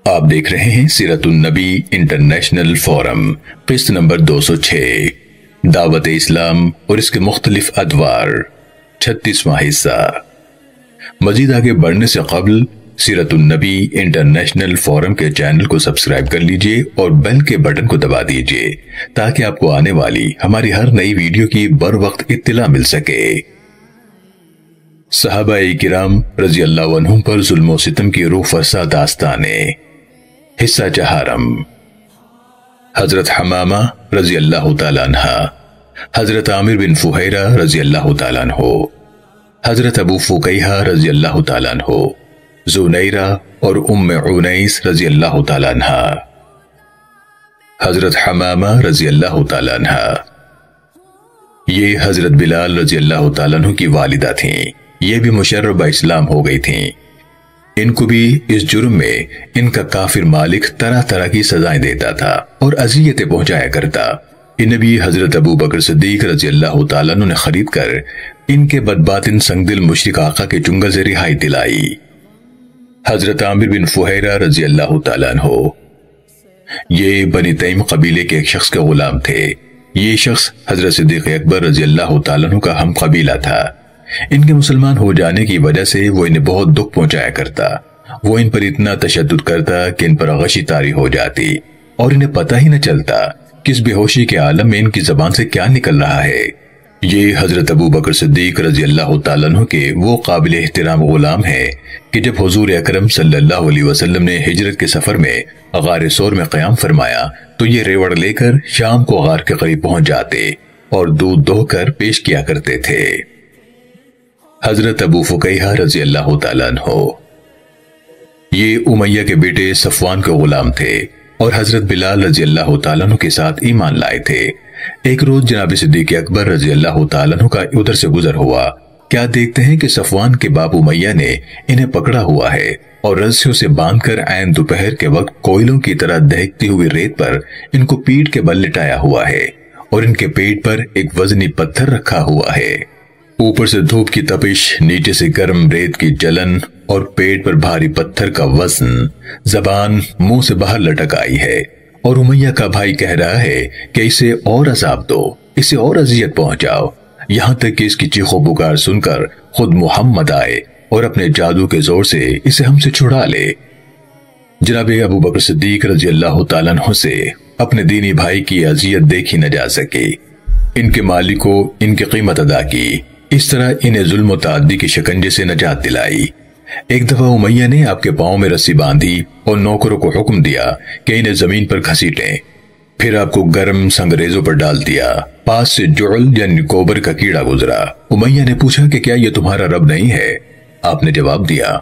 آپ دیکھ رہے ہیں سیرت النبی انٹرنیشنل فورم قسط نمبر 206 دعوت اسلام اور اس کے مختلف ادوار 36واں حصہ۔ مزید آگے بڑھنے سے قبل سیرت النبی انٹرنیشنل فورم کے چینل کو سبسکرائب کر لیجئے اور بیل کے بٹن کو دبا دیجئے تاکہ آپ کو آنے والی ہماری ہر نئی ویڈیو کی بر وقت اطلاع مل سکے۔ صحابہ کرام رضی اللہ عنہم پر ظلم و ستم کی روح فرسا داستانیں، حصہ چہارم۔ حضرت حمامہ رضی اللہ تعالیٰ عنہ، حضرت عامر بن فہیرہ رضی اللہ تعالیٰ عنہ، حضرت ابو فقیہہ رضی اللہ تعالیٰ عنہ، زنیرہ اور ام عنیس رضی اللہ تعالیٰ عنہ۔ حضرت حمامہ رضی اللہ تعالیٰ عنہ یہ حضرت بلال رضی اللہ تعالیٰ عنہ کی والدہ تھیں۔ یہ بھی مشربہ اسلام ہو گئی تھیں۔ ان کو بھی اس جرم میں ان کا کافر مالک طرح طرح کی سزائیں دیتا تھا اور اذیتیں پہنچایا کرتا۔ انہیں بھی حضرت ابو بکر صدیق رضی اللہ تعالیٰ عنہ نے خرید کر ان کے بدباطن سنگ دل مشرک آقا کے چنگل سے رہائی دلائی۔ حضرت عامر بن فہیرہ رضی اللہ تعالیٰ عنہ یہ بنی تیم قبیلے کے ایک شخص کے غلام تھے۔ یہ شخص حضرت صدیق اکبر رضی اللہ تعالیٰ عنہ کا ہم قبیلہ تھا۔ ان کے مسلمان ہو جانے کی وجہ سے وہ انہیں بہت دکھ پہنچایا کرتا۔ وہ ان پر اتنا تشدد کرتا کہ ان پر غشی طاری ہو جاتی اور انہیں پتہ ہی نہ چلتا کس بے ہوشی کے عالم میں ان کی زبان سے کیا نکل رہا ہے۔ یہ حضرت ابو بکر صدیق رضی اللہ تعالیٰ عنہ کے وہ قابل احترام غلام ہے کہ جب حضور اکرم صلی اللہ علیہ وسلم نے ہجرت کے سفر میں غار ثور میں قیام فرمایا تو یہ ریوڑ لے کر شام کو غار کے قریب پہنچ جاتے اور دودھ دو کر پیش کیا کرتے تھے۔ حضرت ابو فقیہہ رضی اللہ تعالیٰ عنہ یہ امیہ کے بیٹے صفوان کے غلام تھے اور حضرت بلال رضی اللہ تعالیٰ عنہ کے ساتھ ایمان لائے تھے۔ ایک روز جناب صدیق اکبر رضی اللہ تعالیٰ عنہ کا ادھر سے گزر ہوا۔ کیا دیکھتے ہیں کہ صفوان کے باپ امیہ نے انہیں پکڑا ہوا ہے اور رسیوں سے باندھ کر عین دوپہر کے وقت کوئلوں کی طرح دہکتی ہوئی ریت پر ان کو پیٹھ کے بل لٹایا ہوا ہے اور ان کے پیٹ پر ایک وزنی پتھر رکھا ہوا ہے۔ اوپر سے دھوپ کی تپش، نیچے سے گرم ریت کی جلن اور پیٹ پر بھاری پتھر کا وزن، زبان منہ سے باہر لٹک آئی ہے اور امیہ کا بھائی کہہ رہا ہے کہ اسے اور عذاب دو، اسے اور اذیت پہنچاؤ، یہاں تک کہ اس کی چیخو پکار سن کر خود محمد آئے اور اپنے جادو کے زور سے اسے ہم سے چھڑا لے۔ جناب ابو بکر صدیق رضی اللہ تعالیٰ عنہ سے اپنے دینی بھائی کی اذیت دیکھی نہ جا سکی۔ ان کے مالک کو ان کی قیمت ادا کی، اس طرح انہیں ظلم و تعدی کی شکنجے سے نجات دلائی۔ ایک دفعہ امیہ نے آپ کے پاؤں میں رسی باندھی اور نوکروں کو حکم دیا کہ انہیں زمین پر گھسیٹیں، پھر آپ کو گرم سنگریزوں پر ڈال دیا۔ پاس سے جعل یعنی گوبر کا کیڑا گزرا۔ امیہ نے پوچھا کہ کیا یہ تمہارا رب نہیں ہے؟ آپ نے جواب دیا،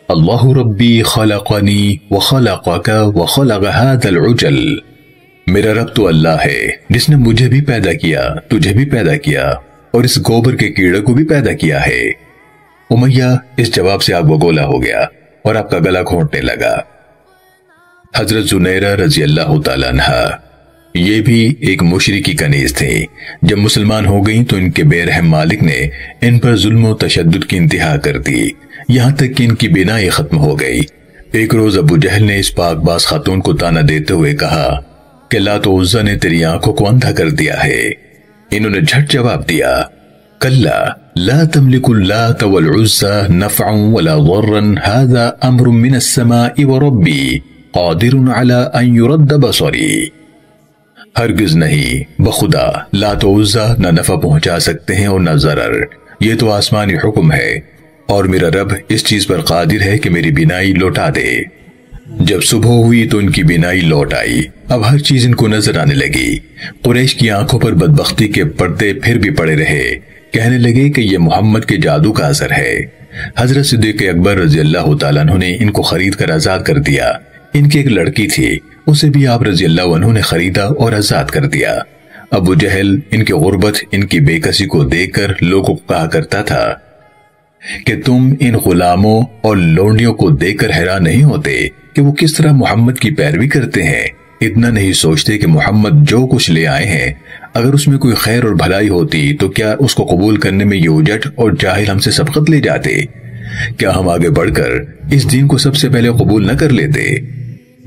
اللہ ربی خلقنی وخلقک وخلق ھذا العجل، میرا رب تو اللہ ہے جس نے مجھے بھی پیدا کیا، تجھے بھی پیدا کیا اور اس گوبر کے کیڑے کو بھی پیدا کیا ہے۔ امیہ اس جواب سے آگ بگولا ہو گیا اور آپ کا گلا گھونٹنے لگا۔ حضرت زنیرہ رضی اللہ تعالیٰ عنہ یہ بھی ایک مشرکی کنیز تھے۔ جب مسلمان ہو گئیں تو ان کے بے رحم مالک نے ان پر ظلم و تشدد کی انتہا کر دی، یہاں تک کہ ان کی بینائی ختم ہو گئی۔ ایک روز ابو جہل نے اس پاک باز خاتون کو تانا دیتے ہوئے کہا کہ لات و عزا نے تیری آنکھوں کو اندھا کر دیا ہے۔ انہوں نے جھٹ جواب دیا، کلا لا تملک اللات والعزى نفعا ولا ضرا هذا امر من السماء وربی قادر على ان يرد بصری، ہرگز نہیں، بخدا لات و عزا نہ نفع پہنچا سکتے ہیں اور نہ ضرر، یہ تو آسمانی حکم ہے اور میرا رب اس چیز پر قادر ہے کہ میری بینائی لوٹا دے۔ جب صبح ہوئی تو ان کی بینائی لوٹ آئی، اب ہر چیز ان کو نظر آنے لگی۔ قریش کی آنکھوں پر بدبختی کے پردے پھر بھی پڑے رہے، کہنے لگے کہ یہ محمد کے جادو کا اثر ہے۔ حضرت صدیق اکبر رضی اللہ تعالیٰ عنہ نے ان کو خرید کر آزاد کر دیا۔ ان کی ایک لڑکی تھی، اسے بھی آپ رضی اللہ عنہ نے خریدا اور آزاد کر دیا۔ ابو جہل ان کی غربت، ان کی بے کسی کو دیکھ کر لوگوں کو کہا کرتا تھا کہ تم ان غلاموں اور لونڈیوں کو دیکھ کر حیران نہیں ہوتے کہ وہ کس طرح محمد کی پیروی کرتے ہیں، اتنا نہیں سوچتے کہ محمد جو کچھ لے آئے ہیں اگر اس میں کوئی خیر اور بھلائی ہوتی تو کیا اس کو قبول کرنے میں یہ اجٹ اور جاہل ہم سے سبقت لے جاتے؟ کیا ہم آگے بڑھ کر اس دین کو سب سے پہلے قبول نہ کر لیتے؟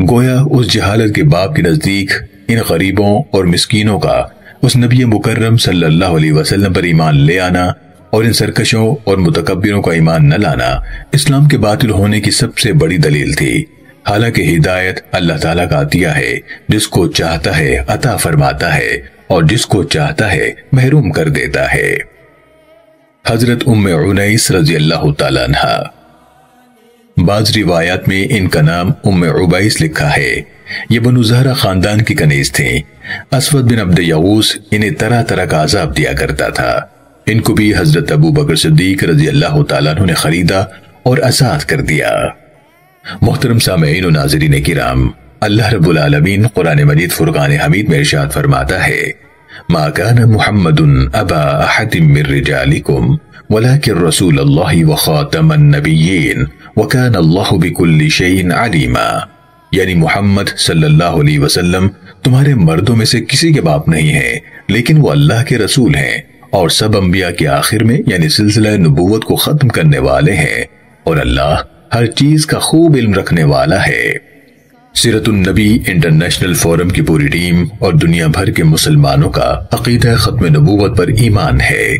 گویا اس جہالت کے باپ کے نزدیک ان غریبوں اور مسکینوں کا اس نبی مکرم صلی اللہ علیہ وسلم پر ایمان لے آنا اور ان سرکشوں اور متکبروں کا ایمان نہ لانا اسلام کے باطل ہونے کی سب سے بڑی دلیل تھی۔ حالانکہ ہدایت اللہ تعالیٰ کا عطیہ ہے، جس کو چاہتا ہے عطا فرماتا ہے اور جس کو چاہتا ہے محروم کر دیتا ہے۔ حضرت ام عنیس رضی اللہ تعالیٰ عنہ، بعض روایات میں ان کا نام ام عبیس لکھا ہے۔ یہ بنو زہرہ خاندان کی کنیز تھیں۔ اسود بن عبد یغوث انہیں طرح طرح کا عذاب دیا کرتا تھا۔ ان کو بھی حضرت ابو بکر صدیق رضی اللہ تعالیٰ عنہ نے خریدا اور آزاد کر دیا۔ محترم سامعین و ناظرین کرام، اللہ رب العالمین قرآن مجید فرقان حمید میں ارشاد فرماتا ہے: ما كان محمد ابا احد من رجالكم ولكن رسول الله وخاتم النبيين وكان الله بكل شيء عليما۔ یعنی محمد صلی اللہ علیہ وسلم تمہارے مردوں میں سے کسی کے باپ نہیں ہے، لیکن وہ اللہ کے رسول ہیں اور سب انبیاء کے آخر میں یعنی سلسلہ نبوت کو ختم کرنے والے ہیں، اور اللہ ہر چیز کا خوب علم رکھنے والا ہے۔ سیرت النبی انٹرنیشنل فورم کی پوری ٹیم اور دنیا بھر کے مسلمانوں کا عقیدہ ختم نبوت پر ایمان ہے۔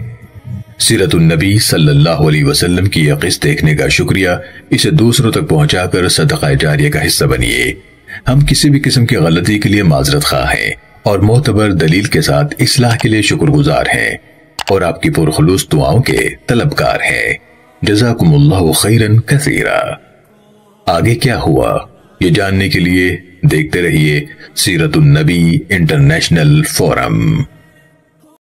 سیرت النبی صلی اللہ علیہ وسلم کی یہ قسط دیکھنے کا شکریہ، اسے دوسروں تک پہنچا کر صدقہ جاریہ کا حصہ بنیے۔ ہم کسی بھی قسم کی غلطی کے لیے معذرت خواہ ہیں اور معتبر دلیل کے ساتھ اصلاح کے لیے شکر گزار ہیں اور آپ کی پرخلوص دعاؤں کے طلبگار ہیں۔ جزاکم اللہ خیرا کثیرا۔ آگے کیا ہوا یہ جاننے کے لیے دیکھتے رہیے سیرت النبی انٹرنیشنل فورم۔